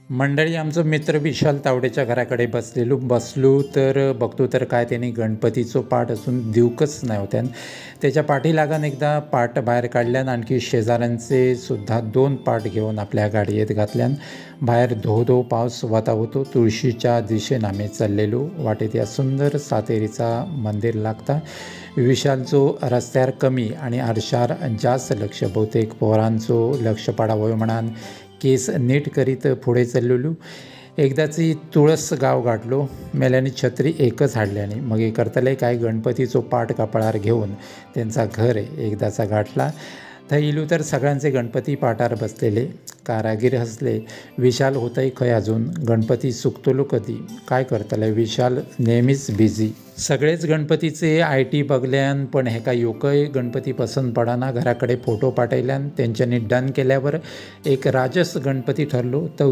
मंडळी आमचं मित्र विशाल तावडेच्या घराकडे बसलो तर बघतो तर काय त्यांनी गणपतीचो पाट असून दिवकच नाही होत्यान. त्याच्या पाठीलागान एकदा पाट बाहेर काढल्यान आणखी शेजाऱ्यांचे सुद्धा 2 पाट घेऊन आपल्या गाडयेत घातल्यान बाहेर धो धो पाऊस वता होतो. तुळशीच्या दिशेन आम्ही चाललेलो. वाटेत या सुंदर सातेरीचा मंदिर लागता. विशालचो रस्त्यार कमी आणि आरशार जास्त लक्ष, बहुतेक पोरांचो लक्ष पडावं म्हणान केस नीट करीत पुढे चाललेलो. एकदाची तुळस गाव गाठलो. मेल्याने छत्री एकच हाडल्याने मग हे करतले काय गणपतीचो पाट कपाळार घेऊन त्यांचा घर एकदाचा गाठला. थंय इलू तर सगळ्यांचे गणपती पाटार बसलेले. कारागीर हसले. विशाल होतंय खंय अजून, गणपती सुकतलो कधी, काय करतले. विशाल नेहमीच बिझी. सगळेच गणपतीचे IT बघल्यान पण हेका योकय गणपती पसंत पडाना. घराकडे फोटो पाठयल्यान त्यांच्यानी डन केल्यावर एक राजस गणपती ठरलो. तो